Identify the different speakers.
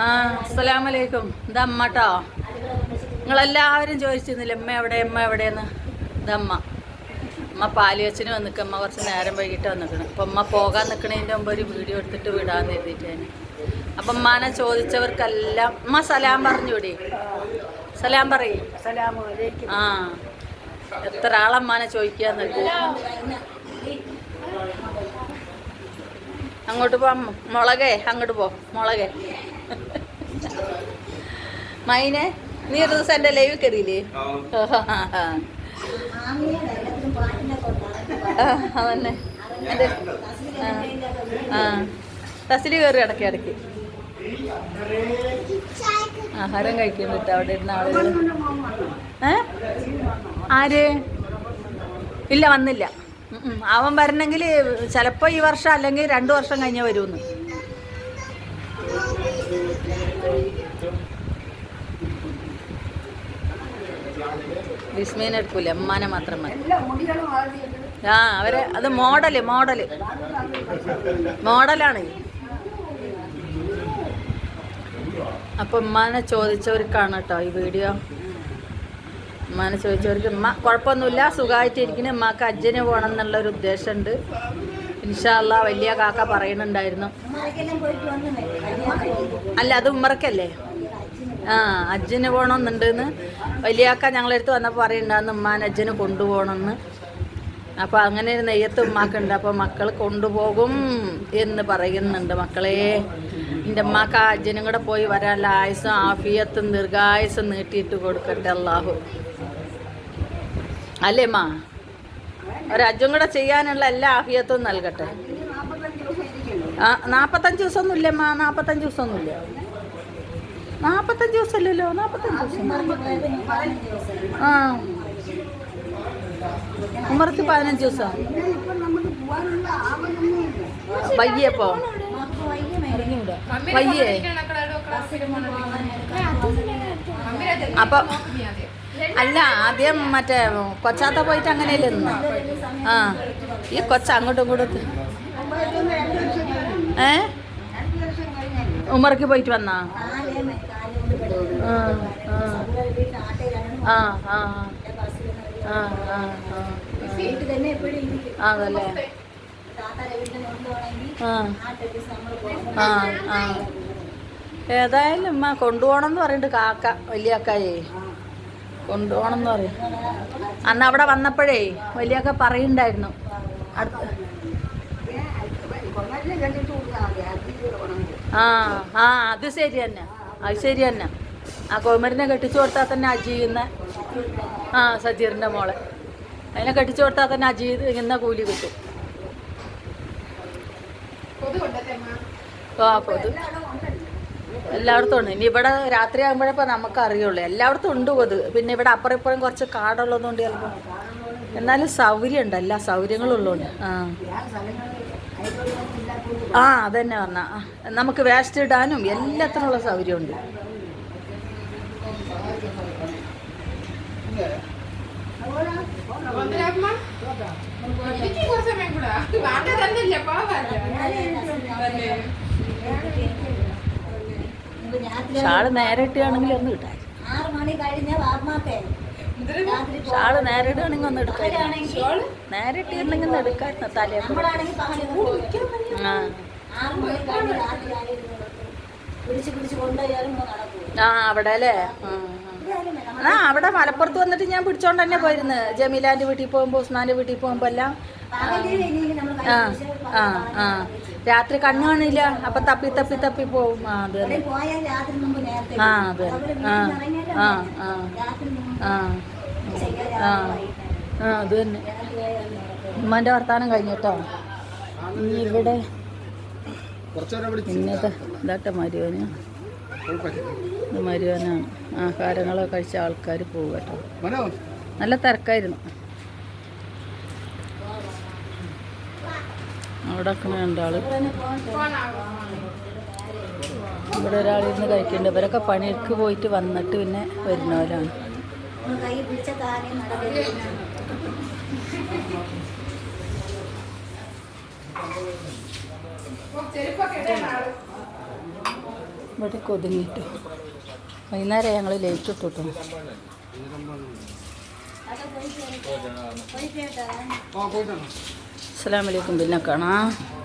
Speaker 1: അസ്സലാമലൈക്കും. ഇതമ്മട്ടോ. നിങ്ങളെല്ലാവരും ചോദിച്ചിരുന്നില്ല എമ്മ എവിടെയെന്ന്. ഇതമ്മ. അമ്മ പാല് വെച്ചിന് വന്നിക്കുക. അമ്മ കുറച്ച് നേരം വൈകിട്ട് വന്നിക്കണം. അപ്പം അമ്മ പോകാൻ നിൽക്കണതിൻ്റെ മുമ്പ് ഒരു വീഡിയോ എടുത്തിട്ട് വിടാമെന്ന് എഴുതിയിട്ടാണ്. അപ്പം അമ്മാനെ ചോദിച്ചവർക്കെല്ലാം അമ്മ സലാം പറഞ്ഞു വിടി. സലാം പറയും. എത്ര ആളമ്മാനെ ചോദിക്കാന്ന്. അങ്ങോട്ട് പോ മുളകേ, അങ്ങോട്ട് പോ മുളകേ. മൈനെ നീ ഒരു ദിവസം എൻ്റെ ലൈവ് കയറിയില്ലേ? അതന്നെ എൻ്റെ തസില് കയറി ഇടയ്ക്ക് ആഹാരം കഴിക്കുന്നുണ്ട് അവിടെ ഇരുന്ന ആളുകൾ. ആര് ഇല്ല, വന്നില്ല. അവൻ വരണമെങ്കിൽ ചിലപ്പോൾ ഈ വർഷം അല്ലെങ്കിൽ 2 വർഷം കഴിഞ്ഞേ വരുമെന്ന്. വിസ്മീനെ എടുക്കൂല, അമ്മാനെ മാത്രം മതി. അവരെ അത് മോഡലാണ്. അപ്പം ഉമ്മാനെ ചോദിച്ചവർക്കാണ് കേട്ടോ ഈ വീഡിയോ. ഉമ്മാനെ ചോദിച്ചവർക്ക് ഉമ്മ കുഴപ്പമൊന്നുമില്ല, സുഖമായിട്ടിരിക്കുന്നു. ഉമ്മാക്ക് ഹജ്ജിന് പോകണം എന്നുള്ളൊരു ഉദ്ദേശമുണ്ട്. ഇൻഷാ അല്ലാഹ് വലിയ കാക്ക പറയുന്നുണ്ടായിരുന്നു. അല്ല, അത് ഉമ്മറക്കല്ലേ. ഹജ്ജിന് പോകണമെന്നുണ്ടെന്ന് വലിയാക്ക ഞങ്ങളടുത്ത് വന്നപ്പോൾ പറയുന്നുണ്ടായിരുന്നു ഉമ്മാനെ ഹജ്ജിന് കൊണ്ടുപോകണമെന്ന്. അപ്പോൾ അങ്ങനെ ഒരു നെയ്യത്ത് ഉമ്മാക്കുണ്ട്. അപ്പോൾ മക്കൾ കൊണ്ടുപോകും എന്ന് പറയുന്നുണ്ട്. മക്കളെ, എൻ്റെ ഉമ്മാക്ക് ആ ഹജ്ജിനും കൂടെ പോയി വരാനുള്ള ആയുസും ആഫിയത്തും ദീർഘായുസും നീട്ടിയിട്ട് കൊടുക്കട്ടെ അല്ലാഹു. അല്ലേ അമ്മ? ഒരു ഹജ്ജും കൂടെ ചെയ്യാനുള്ള എല്ലാ ആഫിയത്തും നൽകട്ടെ. 45 ദിവസമൊന്നുമില്ല അമ്മ. 45 ദിവസമൊന്നുമില്ല. 45 ദിവസമല്ലല്ലോ. 45 ദിവസം. ഉമ്മർക്ക് 15 ദിവസം വയ്യപ്പോ വയ്യേ. അപ്പൊ അല്ല, ആദ്യം മറ്റേ കൊച്ചാത്ത പോയിട്ട് അങ്ങനെയല്ലേ നിന്ന്. ഈ കൊച്ച അങ്ങോട്ടും ഇങ്ങോട്ടും ഉമ്മറക്ക് പോയിട്ട് വന്നാ. അതല്ലേ. ഏതായാലും ഉമ്മ കൊണ്ടുപോകണം എന്ന് പറയുന്നുണ്ട് കാക്ക. വലിയക്കായേ കൊണ്ടുപോകണം എന്ന് പറയും. അന്ന് അവിടെ വന്നപ്പോഴേ വലിയൊക്കെ പറയുന്നുണ്ടായിരുന്നു. അത് ശരി തന്നെ. അത് ശരി തന്നെ. ആ കോമരിനെ കെട്ടിച്ചു കൊടുത്താൽ തന്നെ അജീന്ന് സജീറിൻ്റെ മോളെ അതിനെ കെട്ടിച്ചു കൊടുത്താൽ തന്നെ അജീത് ഇന്ന കൂലി കിട്ടും. കൊതു എല്ലായിടത്തും ഉണ്ട്. ഇനി ഇവിടെ രാത്രി ആകുമ്പോഴപ്പോൾ നമുക്ക് അറിയുള്ളൂ. എല്ലായിടത്തും ഉണ്ട് കൊതു. പിന്നെ ഇവിടെ അപ്പുറം ഇപ്പുറം കുറച്ച് കാടുള്ളതുകൊണ്ട് ചിലപ്പോൾ. എന്നാലും സൗകര്യം ഉണ്ട്, എല്ലാ സൗകര്യങ്ങളും ഉള്ളതുകൊണ്ട്. അതന്നെ പറഞ്ഞാൽ നമുക്ക് വേസ്റ്റ് ഇടാനും എല്ലാത്തിനുള്ള സൗകര്യമുണ്ട്. ഷാള് നേരെ ഇട്ടുകയാണെങ്കിൽ ഒന്ന് കിട്ടാൻ. ഷാള് നേരെ ഇടുകയാണെങ്കിൽ ഒന്ന് എടുക്കാൻ. നേരെ ഇട്ടിരുന്നെങ്കിൽ ഒന്ന് എടുക്കായിരുന്നു തലയൊക്കെ. അവിടെ അല്ലേ. അവിടെ മലപ്പുറത്ത് വന്നിട്ട് ഞാൻ പിടിച്ചോണ്ട് തന്നെ പോയിരുന്നു. ജമീലാൻ്റെ വീട്ടിൽ പോകുമ്പോൾ ഉസ്മാൻ്റെ വീട്ടിൽ പോകുമ്പോൾ എല്ലാം. രാത്രി കണ്ണു കാണില്ല. അപ്പൊ തപ്പി തപ്പി തപ്പി പോവും. അത് തന്നെ. അത് തന്നെ. ഉമ്മാൻ്റെ വർത്താനം കഴിഞ്ഞിട്ടോ. ഇനി ഇവിടെ ഇന്നത്തെ ഇതാട്ടെ മരുവന്. ഇത് മരുവനാണ്. ആഹാരങ്ങളൊക്കെ കഴിച്ച ആൾക്കാർ പോകും കേട്ടോ. നല്ല തിരക്കായിരുന്നു. അവിടെ രണ്ടാള് ഇവിടെ ഒരാളിരുന്ന് കഴിക്കുന്നുണ്ട്. ഇവരൊക്കെ പണിക്ക് പോയിട്ട് വന്നിട്ട് പിന്നെ വരുന്നവരാണ്. ഇവിടെ ഒതുങ്ങിയിട്ട് വൈകുന്നേരം ഞങ്ങൾ ലേറ്റ് ഇട്ടിട്ടു. അസ്സലാമു അലൈക്കും. പിന്നെ കാണാം.